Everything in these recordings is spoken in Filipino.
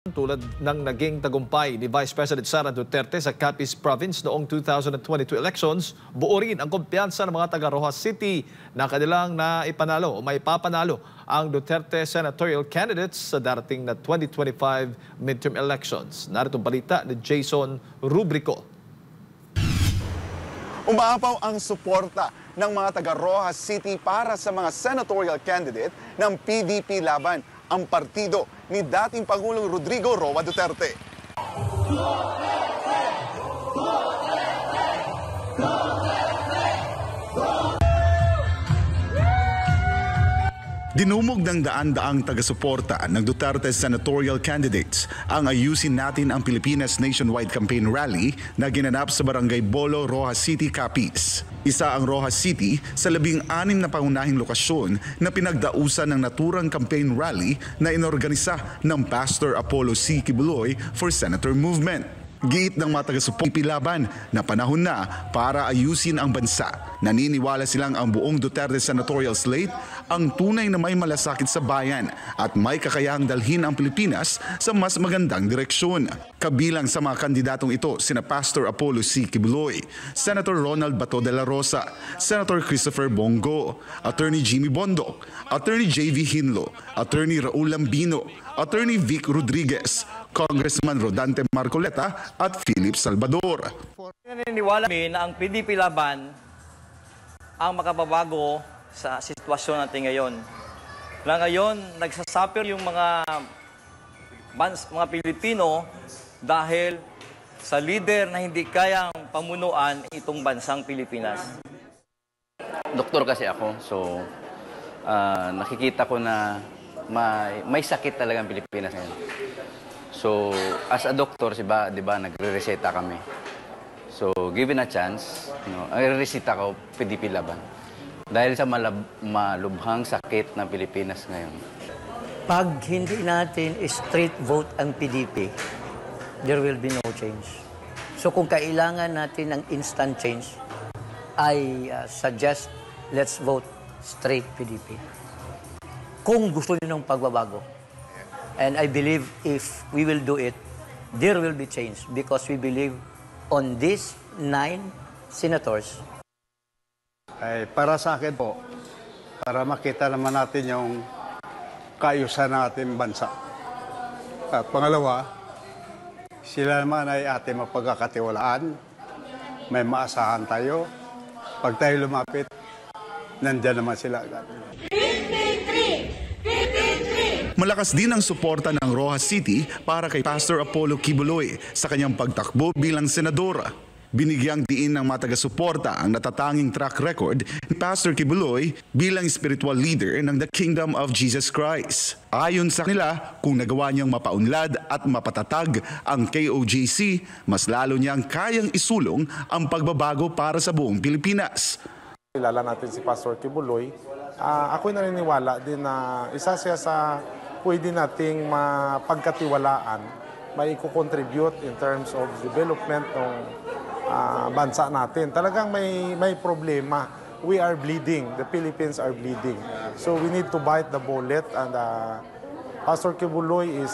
Tulad ng naging tagumpay ni Vice President Sara Duterte sa Capiz Province noong 2022 elections, buo rin ang kumpiyansa ng mga taga Roxas City na kanilang naipanalo o may papanalo ang Duterte senatorial candidates sa darating na 2025 midterm elections. Narito balita ni Jason Rubrico. Umaapaw ang suporta ng mga taga Roxas City para sa mga senatorial candidate ng PDP laban ang partido ni dating Pangulong Rodrigo Roa Duterte. Dinumog ng daan-daang taga-suporta ng Duterte senatorial candidates ang Ayusin Natin ang Pilipinas nationwide campaign rally na ginanap sa Barangay Bolo, Roxas City, Capiz. Isa ang Roxas City sa 16 na pangunahing lokasyon na pinagdausan ng naturang campaign rally na inorganisa ng Pastor Apollo C. Kibuloy for Senator Movement. Giit ng mga taga-suporta laban na panahon na para ayusin ang bansa. Naniniwala silang ang buong Duterte senatorial slate ang tunay na may malasakit sa bayan at may kakayahang dalhin ang Pilipinas sa mas magandang direksyon. Kabilang sa mga kandidatong ito sina Pastor Apollo C. Kibuloy, Senator Ronald Bato de la Rosa, Senator Christopher Bongo, Attorney Jimmy Bondoc, Attorney J.V. Hinlo, Attorney Raul Lambino, Attorney Vic Rodriguez, Congressman Rodante Marcoleta at Philip Salvador. Naniniwala kami na ang PDP laban ang makababago sa sitwasyon natin ngayon. Na ngayon, nagsasuffer yung mga Pilipino dahil sa leader na hindi kayang pamunuan itong bansang Pilipinas. Doktor kasi ako, so nakikita ko na may sakit talaga ang Pilipinas ngayon. So, as a doctor, di ba nagre-reseta kami. So, given a chance, ang reseta ko, PDP laban. Dahil sa malubhang sakit ng Pilipinas ngayon. Pag hindi natin straight vote ang PDP, there will be no change. So, kung kailangan natin ng instant change, I suggest let's vote straight PDP. Kung gusto niyo ng pagbabago. And I believe if we will do it, there will be change because we believe on these 9 senators. Ay, para sa akin po, para makita naman natin yung kaayusan ng ating bansa. At pangalawa, sila naman ay ating mapagkakatiwalaan, may maasahan tayo. Pag tayo lumapit, nandyan naman sila agad. Malakas din ang suporta ng Roxas City para kay Pastor Apollo Kibuloy sa kanyang pagtakbo bilang senador. Binigyang diin ng mga taga-suporta ang natatanging track record ni Pastor Kibuloy bilang spiritual leader ng The Kingdom of Jesus Christ. Ayon sa kanila, kung nagawa niyang mapaunlad at mapatatag ang KOJC, mas lalo niyang kayang isulong ang pagbabago para sa buong Pilipinas. Kilala natin si Pastor Kibuloy. Ako'y naniniwala din na isa siya sa pwede nating mapagkatiwalaan, may i-contribute in terms of development ng bansa natin. Talagang may problema. We are bleeding. The Philippines are bleeding. So we need to bite the bullet and Pastor Kibuloy is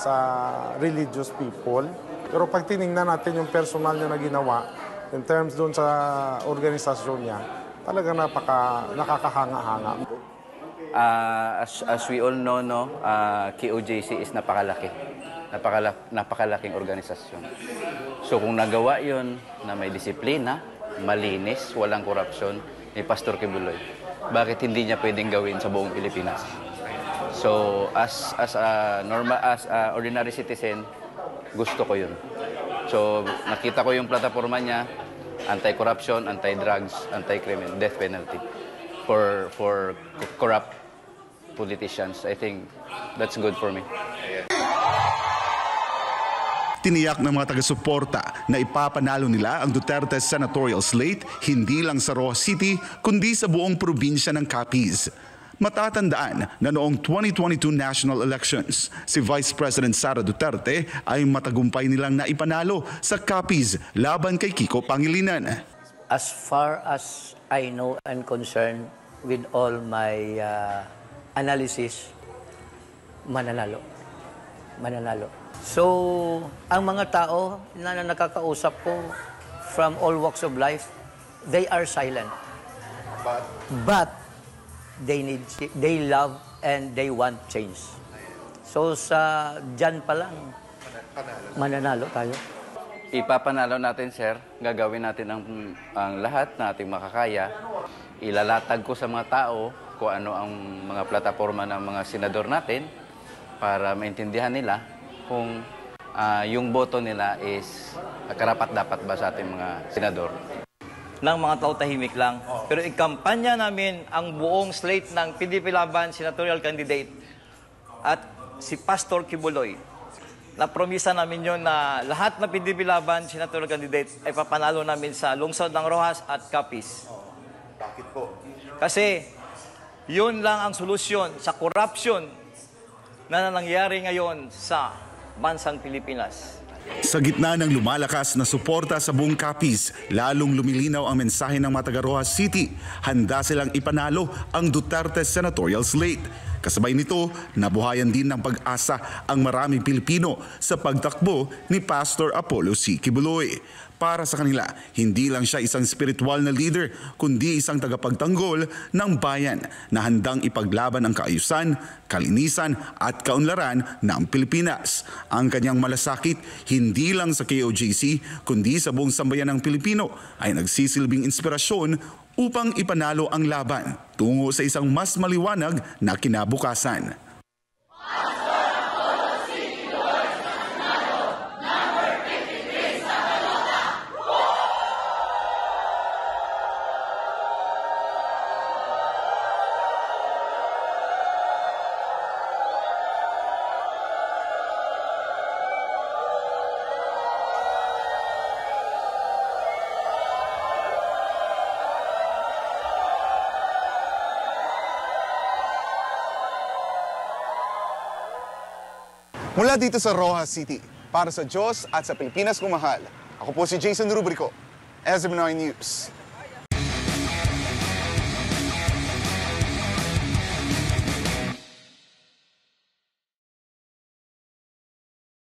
religious people. Pero pag tinignan natin yung personal niya na ginawa in terms doon sa organisasyon niya, talagang nakakahanga-hanga. As we all know, KOJC is napakalaking organisasyon. So kung nagawa yon na may disiplina, malinis, walang korupsyon ni Pastor Kibuloy, bakit hindi niya pwedeng gawin sa buong Pilipinas? So as a ordinary citizen, gusto ko yun. So nakita ko yung plataforma niya, anti-corruption, anti-drugs, anti-criminal, death penalty for corrupt politicians. I think that's good for me. Tiniyak ng mga taga-suporta na ipapanalo nila ang Duterte senatorial slate hindi lang sa Roxas City kundi sa buong probinsya ng Capiz. Matatandaan na noong 2022 national elections, si Vice President Sara Duterte ay matagumpay nilang naipanalo sa Capiz laban kay Kiko Pangilinan. As far as I know and concerned with all my analysis, mananalo. So, ang mga tao na nakakausap ko from all walks of life, they are silent. But they love and they want change. So, dyan pa lang, mananalo tayo. Ipapanalo natin, sir. Gagawin natin ang lahat na ating makakaya. Ilalatag ko sa mga tao kung ano ang mga plataforma ng mga senador natin para maintindihan nila kung yung boto nila is karapat-dapat ba sa ating mga senador. Ng mga tao tahimik lang. Pero ikampanya namin ang buong slate ng PDP Laban senatorial candidate at si Pastor Kibuloy. Napromisa namin yon na lahat na PDP Laban senatorial candidate ay papanalo namin sa lungsod ng Roxas at Capiz. Bakit po? Kasi yun lang ang solusyon sa corruption na nangyayari ngayon sa bansang Pilipinas. Sa gitna ng lumalakas na suporta sa buong Capiz, lalong lumilinaw ang mensahe ng mga taga Roxas City. Handa silang ipanalo ang Duterte senatorial slate. Kasabay nito, nabuhayan din ng pag-asa ang maraming Pilipino sa pagtakbo ni Pastor Apollo C. Kibuloy. Para sa kanila, hindi lang siya isang spiritual na leader, kundi isang tagapagtanggol ng bayan na handang ipaglaban ang kaayusan, kalinisan at kaunlaran ng Pilipinas. Ang kanyang malasakit, hindi lang sa KOJC, kundi sa buong sambayan ng Pilipino, ay nagsisilbing inspirasyon upang ipanalo ang laban tungo sa isang mas maliwanag na kinabukasan. Mula dito sa Roxas City, para sa Diyos at sa Pilipinas kung mahal, ako po si Jason Rubrico, SB9 News.